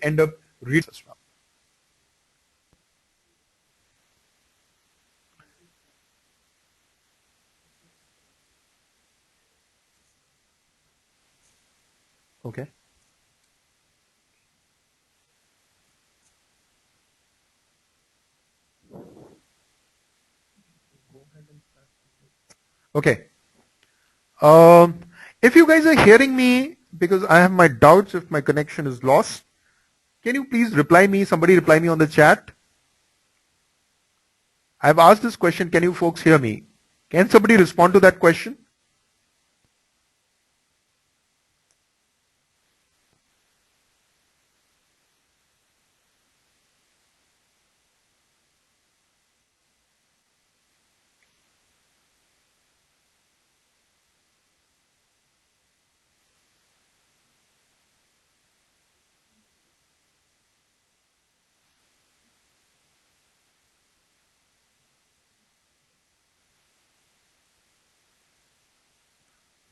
end up reading as well. Okay. Okay. If you guys are hearing me, because I have my doubts if my connection is lost, can you please reply me? Somebody reply me on the chat. I've asked this question. Can you folks hear me? Can somebody respond to that question?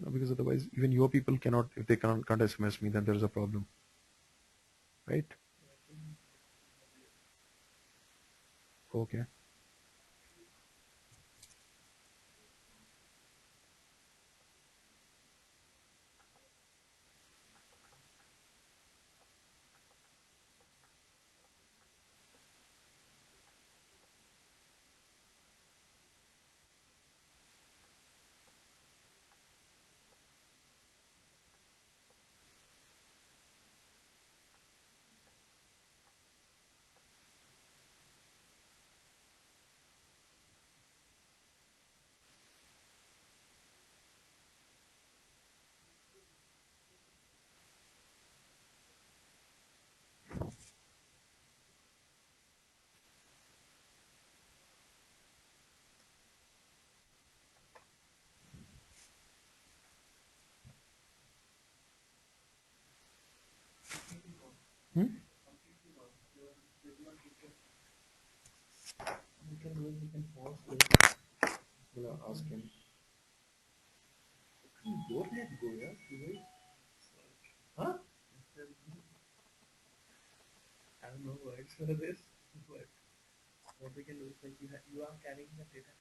No, because otherwise even your people cannot, if they can't SMS me, then there is a problem. Right? Okay. Hmm? We can pause this. Ask him. Don't let go, yeah? Huh? I don't know words for this, but what we can do is like you are carrying the data.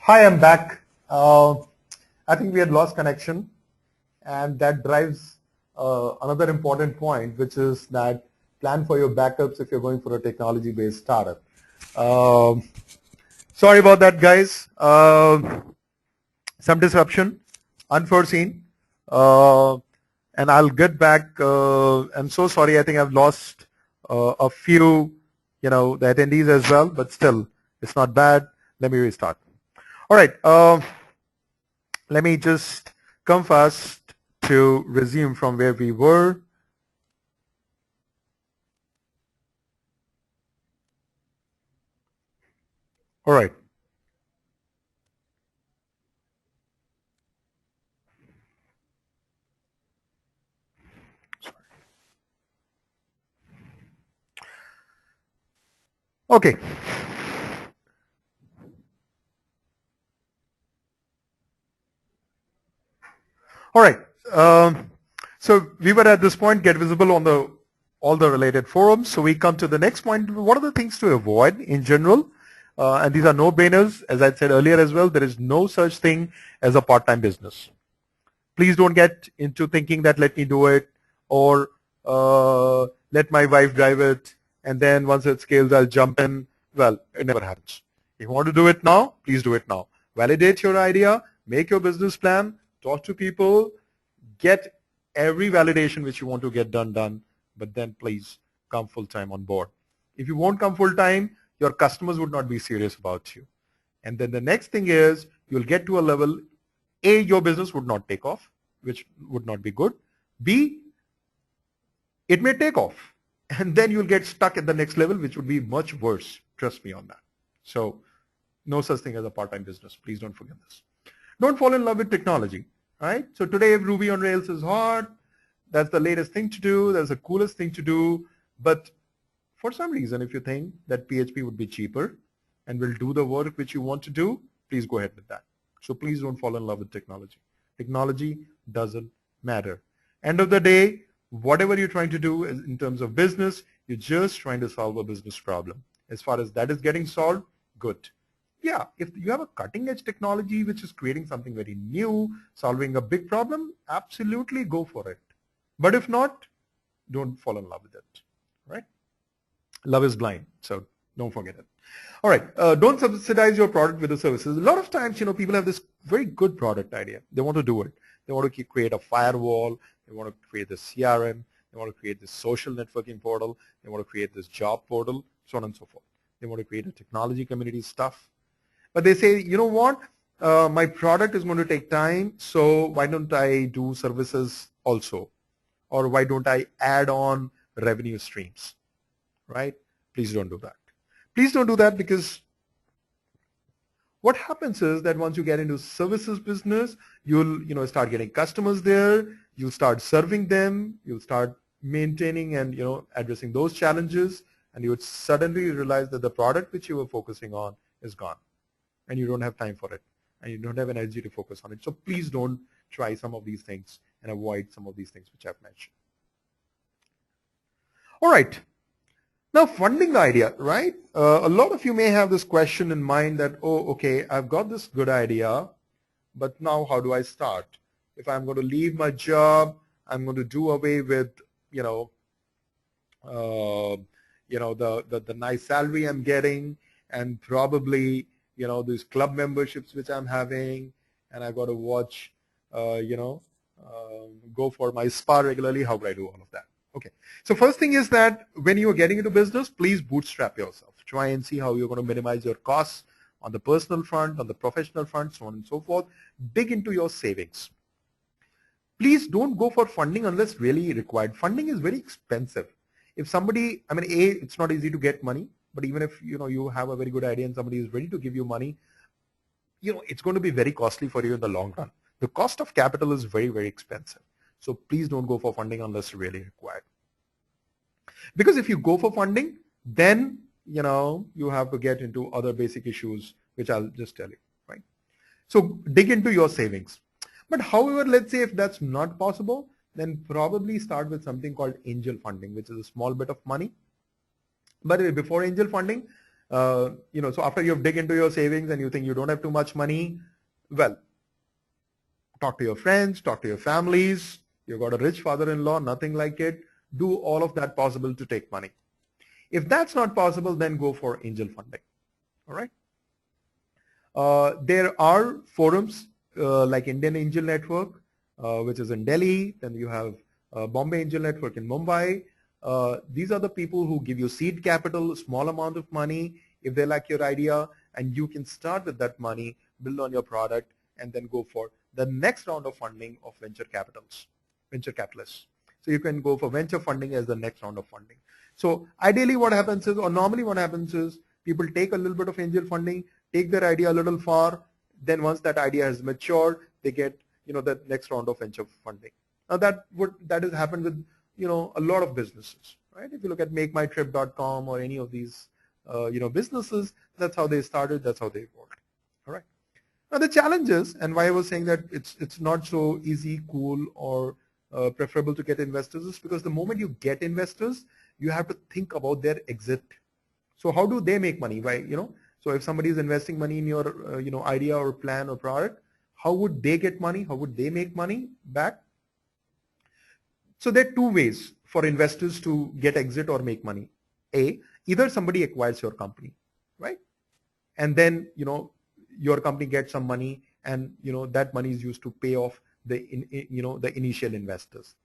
Hi, I'm back. I think we had lost connection, and that drives another important point, which is that plan for your backups if you're going for a technology-based startup. Um, Sorry about that, guys. Some disruption, unforeseen, and I'll get back. I'm so sorry. I think I've lost a few, the attendees as well, but still, it's not bad. Let me restart. All right. Let me just come fast to resume from where we were. All right. Okay. All right. So we were at this point, get visible on all the related forums. So we come to the next point. What are the things to avoid in general? And these are no-brainers. As I said earlier as well, there is no such thing as a part-time business. Please don't get into thinking that let me do it or let my wife drive it, and then once it scales, I'll jump in. Well, it never happens. If you want to do it now, please do it now. Validate your idea, make your business plan, talk to people, get every validation which you want to get done, but then please come full-time on board. If you won't come full-time, your customers would not be serious about you. And then the next thing is you'll get to a level, A, your business would not take off, which would not be good. B, it may take off. And then you'll get stuck at the next level, which would be much worse. Trust me on that. So no such thing as a part-time business. Please don't forget this. Don't fall in love with technology. right? So today Ruby on Rails is hot. That's the latest thing to do. That's the coolest thing to do. But for some reason, if you think that PHP would be cheaper and will do the work which you want to do, please go ahead with that. So please don't fall in love with technology. Technology doesn't matter. End of the day, whatever you're trying to do is in terms of business, you're just trying to solve a business problem. As far as that is getting solved, good. Yeah, if you have a cutting edge technology which is creating something very new, solving a big problem, absolutely go for it. But if not, don't fall in love with it, right? Love is blind, so don't forget it. All right, don't subsidize your product with the services. A lot of times, people have this very good product idea. They want to do it. They want to create a firewall. They want to create the CRM. They want to create this social networking portal. They want to create this job portal, so on and so forth. They want to create a technology community stuff. But they say, you know what? My product is going to take time, so why don't I do services also? Or why don't I add on revenue streams, right? Please don't do that. Please don't do that, because what happens is that once you get into services business, you'll start getting customers there, you'll start serving them, you'll start maintaining and addressing those challenges, and you would suddenly realize that the product which you were focusing on is gone and you don't have time for it and you don't have energy to focus on it. So please don't try some of these things and avoid some of these things which I've mentioned. All right. Now, funding idea, right? A lot of you may have this question in mind that, oh, okay, I've got this good idea, but now how do I start? If I'm going to leave my job, I'm going to do away with, the nice salary I'm getting, and probably, these club memberships which I'm having, and I got to watch, go for my spa regularly. How do I do all of that? Okay, so first thing is that when you're getting into business, please bootstrap yourself. Try and see how you're going to minimize your costs on the personal front, on the professional front, so on and so forth. Dig into your savings. Please don't go for funding unless really required. Funding is very expensive. If somebody, it's not easy to get money, but even if you have a very good idea and somebody is ready to give you money, it's going to be very costly for you in the long run. The cost of capital is very, very expensive. So please don't go for funding unless really required. Because if you go for funding, then you have to get into other basic issues, which I'll just tell you, right? So dig into your savings. But however, let's say if that's not possible, then probably start with something called angel funding, which is a small bit of money. But before angel funding, so after you've dig into your savings and you think you don't have too much money, well, talk to your friends, talk to your families. You've got a rich father-in-law, nothing like it. Do all of that possible to take money. If that's not possible, then go for angel funding. All right. There are forums like Indian Angel Network, which is in Delhi. Then you have Bombay Angel Network in Mumbai. These are the people who give you seed capital, a small amount of money, if they like your idea, and you can start with that money, build on your product, and then go for the next round of funding of venture capitalists. So you can go for venture funding as the next round of funding. So ideally what happens is, or normally what happens is, people take a little bit of angel funding, take their idea a little far, then once that idea has matured, they get the next round of venture funding. Now that has happened with a lot of businesses, right? If you look at MakeMyTrip.com or any of these businesses, that's how they started, that's how they evolved. All right. Now the challenges, and why I was saying that it's not so easy, cool, or preferable to get investors, is because the moment you get investors, you have to think about their exit. So how do they make money? Why, so if somebody is investing money in your idea or plan or product, how would they get money? How would they make money back? So there are two ways for investors to get exit or make money. Either somebody acquires your company, right? And then your company gets some money, and that money is used to pay off the initial investors.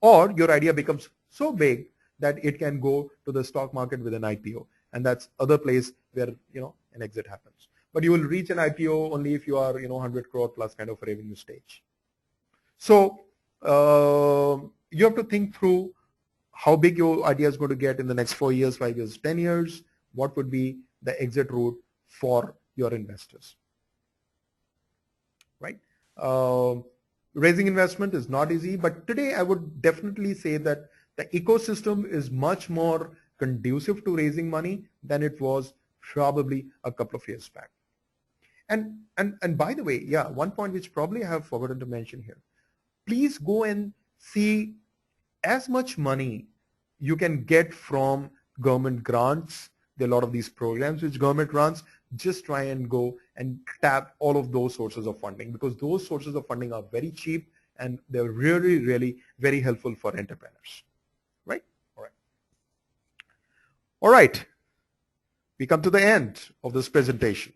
Or your idea becomes so big that it can go to the stock market with an IPO, and that's other place where an exit happens. But you will reach an IPO only if you are 100 crore plus kind of revenue stage. So you have to think through how big your idea is going to get in the next 4 years, 5 years, 10 years. What would be the exit route for your investors, right? Raising investment is not easy, but today I would definitely say that the ecosystem is much more conducive to raising money than it was probably a couple of years back. And by the way, yeah, one point which probably I have forgotten to mention here. Please go and see as much money you can get from government grants. There are a lot of these programs which government runs. Just try and go and tap all of those sources of funding, because those sources of funding are very cheap and they're really, really very helpful for entrepreneurs. Right? All right. All right. We come to the end of this presentation.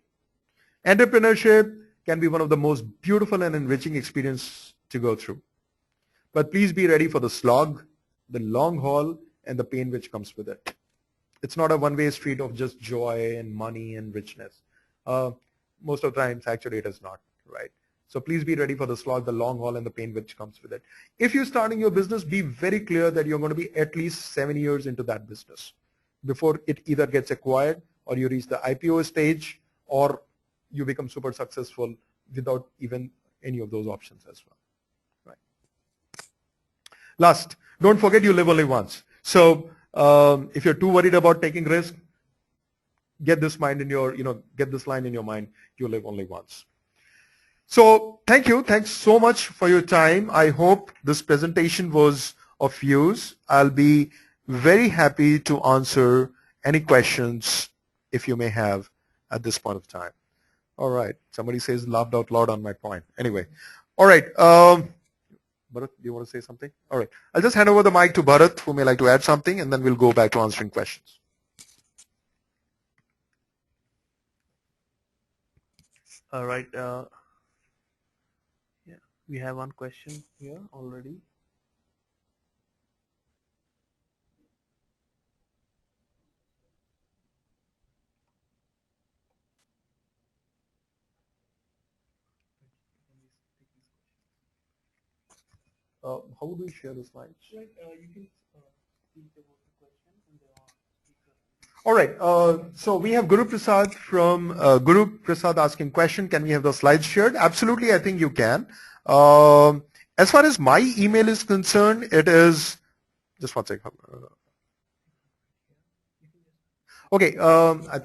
Entrepreneurship can be one of the most beautiful and enriching experiences to go through. But please be ready for the slog, the long haul, and the pain which comes with it. It's not a one-way street of just joy and money and richness. Most of the times, actually, it is not, right? So please be ready for the slog, the long haul, and the pain which comes with it. If you're starting your business, be very clear that you're going to be at least 7 years into that business before it either gets acquired or you reach the IPO stage or you become super successful without even any of those options as well. Right. Last, don't forget you live only once. So if you're too worried about taking risk, get this mind in your, get this line in your mind, you live only once. So thank you. Thanks so much for your time. I hope this presentation was of use. I'll be very happy to answer any questions if you may have at this point of time. All right. Somebody says laughed out loud on my point. Anyway. All right. Bharat, do you want to say something? All right. I'll just hand over the mic to Bharat, who may like to add something, and then we'll go back to answering questions. All right. Yeah, we have one question here already. How do we share the slides? Right. You can speak about the question and the speaker. All right. So we have Guru Prasad from Guru Prasad asking question. Can we have the slides shared? Absolutely. I think you can. As far as my email is concerned, it is just one second. Okay. I think